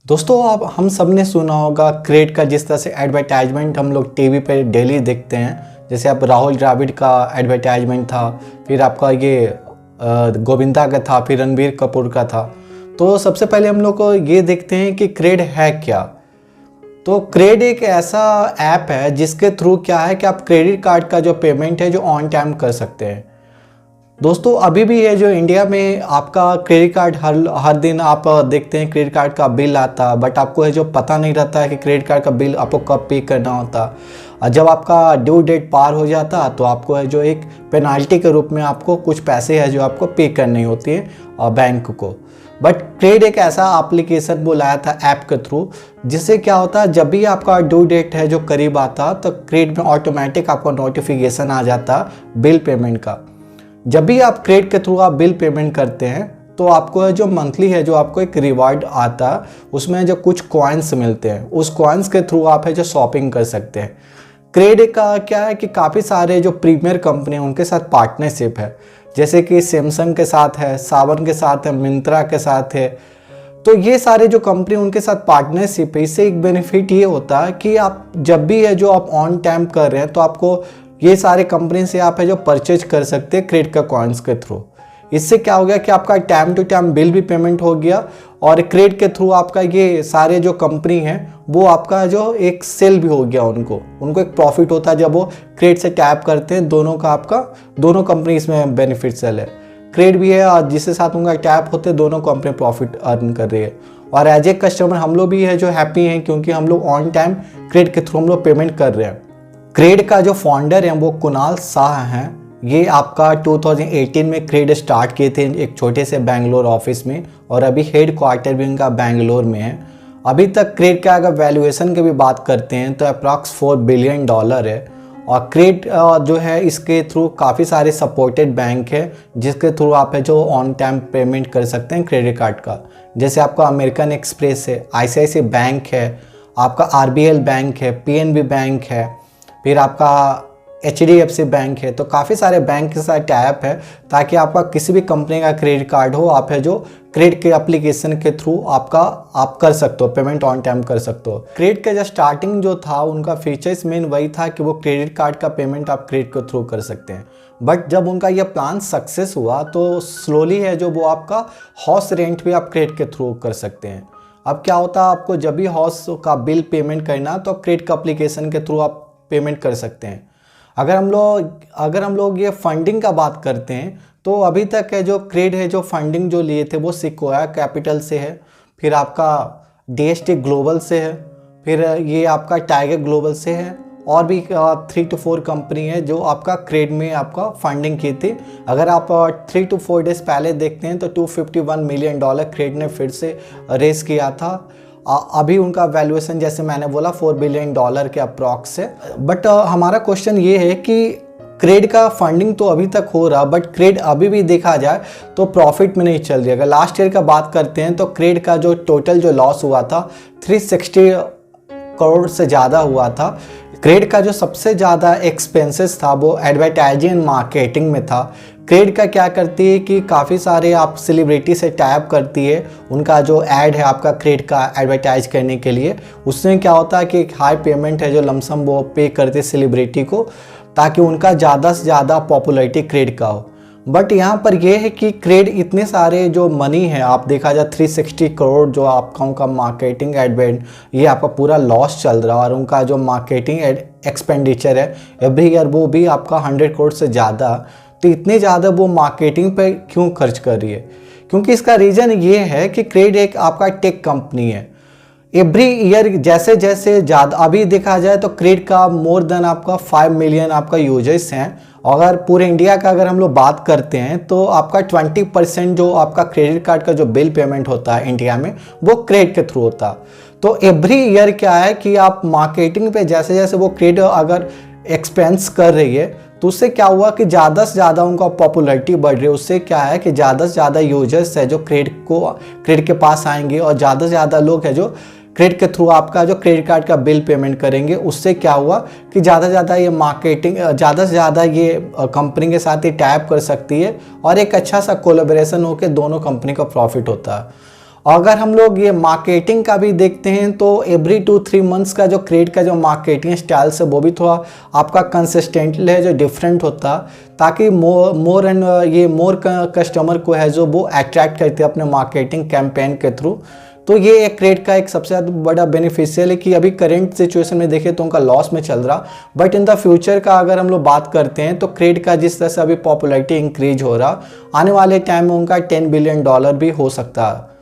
दोस्तों आप हम सब ने सुना होगा क्रेड का, जिस तरह से एडवर्टाइजमेंट हम लोग टीवी पे डेली देखते हैं। जैसे आप राहुल द्रविड़ का एडवर्टाइजमेंट था, फिर आपका ये गोविंदा का था, फिर रणबीर कपूर का था। तो सबसे पहले हम लोग को ये देखते हैं कि क्रेड है क्या। तो क्रेड एक ऐसा ऐप है जिसके थ्रू क्या है कि आप क्रेडिट कार्ड का जो पेमेंट है जो ऑन टाइम कर सकते हैं। दोस्तों अभी भी है जो इंडिया में आपका क्रेडिट कार्ड हर दिन आप देखते हैं क्रेडिट कार्ड का बिल आता, बट आपको है जो पता नहीं रहता है कि क्रेडिट कार्ड का बिल आपको कब पे करना होता। और जब आपका ड्यू डेट पार हो जाता तो आपको है जो एक पेनाल्टी के रूप में आपको कुछ पैसे है जो आपको पे करनी होती है बैंक को। बट क्रेड एक ऐसा एप्लीकेशन वो लाया था ऐप के थ्रू, जिससे क्या होता है जब भी आपका ड्यू डेट है जो करीब आता तो क्रेड में ऑटोमेटिक आपको नोटिफिकेशन आ जाता बिल पेमेंट का। जब भी आप क्रेड के थ्रू आप बिल पेमेंट करते हैं तो आपको है जो मंथली है जो आपको एक रिवार्ड आता है, उसमें जो कुछ कॉइन्स मिलते हैं, उस कॉइन्स के थ्रू आप है जो शॉपिंग कर सकते हैं। क्रेड का क्या है कि काफ़ी सारे जो प्रीमियर कंपनी हैं उनके साथ पार्टनरशिप है, जैसे कि सैमसंग के साथ है, सावन के साथ है, मिंत्रा के साथ है। तो ये सारे जो कंपनी उनके साथ पार्टनरशिप है, इससे एक बेनिफिट ये होता है कि आप जब भी है जो आप ऑन टाइम कर रहे हैं तो आपको ये सारे कंपनी से आप है जो परचेज कर सकते हैं क्रेडिट का कॉइन्स के थ्रू। इससे क्या हो गया कि आपका टाइम टू टाइम बिल भी पेमेंट हो गया और क्रेडिट के थ्रू आपका ये सारे जो कंपनी हैं वो आपका जो एक सेल भी हो गया, उनको एक प्रॉफिट होता है जब वो क्रेडिट से टैप करते हैं। दोनों कंपनी इसमें बेनिफिट सेल है, क्रेडिट भी है और जिसके साथ उनका टैप होते हैं दोनों कंपनी प्रॉफिट अर्न कर रही है। और एज ए कस्टमर हम लोग भी है जो हैप्पी हैं क्योंकि हम लोग ऑन टाइम क्रेडिट के थ्रू हम लोग पेमेंट कर रहे हैं। क्रेड का जो फाउंडर हैं वो कुणाल शाह हैं। ये आपका 2018 में क्रेड स्टार्ट किए थे एक छोटे से बेंगलोर ऑफिस में, और अभी हेड क्वार्टर भी उनका बेंगलोर में है। अभी तक क्रेड का अगर वैल्यूएशन की भी बात करते हैं तो अप्रॉक्स $4 बिलियन है। और क्रेड जो है इसके थ्रू काफ़ी सारे सपोर्टेड बैंक है जिसके थ्रू आप है जो ऑन टाइम पेमेंट कर सकते हैं क्रेडिट कार्ड का। जैसे आपका अमेरिकन एक्सप्रेस है, ICICI बैंक है, आपका RBL बैंक है, PNB बैंक है, फिर आपका HDFC बैंक है। तो काफ़ी सारे बैंक के साथ टैप है ताकि आपका किसी भी कंपनी का क्रेडिट कार्ड हो, आप है जो क्रेडिट के एप्लीकेशन के थ्रू आप कर सकते हो, पेमेंट ऑन टाइम कर सकते हो। क्रेडिट का जो स्टार्टिंग जो था उनका फीचर्स मेन वही था कि वो क्रेडिट कार्ड का पेमेंट आप क्रेडिट के थ्रू कर सकते हैं। बट जब उनका यह प्लान सक्सेस हुआ तो स्लोली है जो वो आपका हाउस रेंट भी आप क्रेडिट के थ्रू कर सकते हैं। अब क्या होता है, आपको जब भी हाउस का बिल पेमेंट करना तो क्रेडिट का एप्लीकेशन के थ्रू आप पेमेंट कर सकते हैं। अगर हम लोग ये फंडिंग का बात करते हैं तो अभी तक है जो क्रेड है जो फंडिंग जो लिए थे वो सिक्वोया कैपिटल से है, फिर आपका DST ग्लोबल से है, फिर ये आपका टाइगर ग्लोबल से है, और भी 3 to 4 कंपनी है जो आपका क्रेड में आपका फंडिंग की थी। अगर आप 3 to 4 डेज पहले देखते हैं तो $251 मिलियन क्रेड ने फिर से रेस किया था। अभी उनका वैल्यूएशन जैसे मैंने बोला $4 बिलियन के अप्रॉक्स है। बट हमारा क्वेश्चन ये है कि क्रेड का फंडिंग तो अभी तक हो रहा, बट क्रेड अभी भी देखा जाए तो प्रॉफिट में नहीं चल रही। अगर लास्ट ईयर का बात करते हैं तो क्रेड का जो टोटल जो लॉस हुआ था 360 करोड़ से ज़्यादा हुआ था। क्रेड का जो सबसे ज़्यादा एक्सपेंसेस था वो एडवर्टाइजिंग एंड मार्केटिंग में था। क्रेड का क्या करती है कि काफ़ी सारे आप सेलिब्रिटी से टैप करती है, उनका जो ऐड है आपका क्रेड का एडवर्टाइज करने के लिए, उसमें क्या होता है कि एक हाई पेमेंट है जो लमसम वो पे करते सेलिब्रिटी को ताकि उनका ज़्यादा से ज़्यादा पॉपुलैरिटी क्रेड का हो। बट यहाँ पर यह है कि क्रेड इतने सारे जो मनी है आप देखा जाए 360 करोड़ जो आपका उनका मार्केटिंग एडवेंट ये आपका पूरा लॉस चल रहा है, और उनका जो मार्केटिंग एक्सपेंडिचर है एवरी ईयर वो भी आपका 100 करोड़ से ज़्यादा। तो इतने ज़्यादा वो मार्केटिंग पे क्यों खर्च कर रही है? क्योंकि इसका रीज़न ये है कि क्रेड एक आपका टेक कंपनी है। एवरी ईयर जैसे जैसे ज़्यादा अभी देखा जाए तो क्रेड का मोर देन आपका 5 मिलियन आपका यूजर्स हैं। अगर पूरे इंडिया का अगर हम लोग बात करते हैं तो आपका 20% जो आपका क्रेडिट कार्ड का जो बिल पेमेंट होता है इंडिया में वो क्रेडिट के थ्रू होता है। तो एवरी ईयर क्या है कि आप मार्केटिंग पे जैसे जैसे वो क्रेडिट अगर एक्सपेंस कर रही है तो उससे क्या हुआ कि ज़्यादा से ज़्यादा उनका पॉपुलैरिटी बढ़ रही है। उससे क्या है कि ज़्यादा से ज़्यादा यूजर्स है जो क्रेडिट के पास आएंगे, और ज़्यादा से ज़्यादा लोग है जो क्रेडिट के थ्रू आपका जो क्रेडिट कार्ड का बिल पेमेंट करेंगे। उससे क्या हुआ कि ज़्यादा से ज़्यादा ये मार्केटिंग ज़्यादा से ज़्यादा ये कंपनी के साथ ही टैप कर सकती है, और एक अच्छा सा कोलैबोरेशन होकर दोनों कंपनी का प्रॉफिट होता है। अगर हम लोग ये मार्केटिंग का भी देखते हैं तो एवरी 2-3 मंथ्स का जो क्रेड का जो मार्केटिंग स्टाइल है वो भी थोड़ा आपका कंसिस्टेंटली है जो डिफरेंट होता, ताकि मोर एंड ये मोर कस्टमर को है जो वो अट्रैक्ट करते हैं अपने मार्केटिंग कैंपेन के थ्रू। तो ये एक क्रेड का एक सबसे ज़्यादा बड़ा बेनिफिशियल है कि अभी करंट सिचुएशन में देखें तो उनका लॉस में चल रहा, बट इन द फ्यूचर का अगर हम लोग बात करते हैं तो क्रेड का जिस तरह से अभी पॉपुलैरिटी इंक्रीज हो रहा, आने वाले टाइम में उनका $10 बिलियन भी हो सकता है।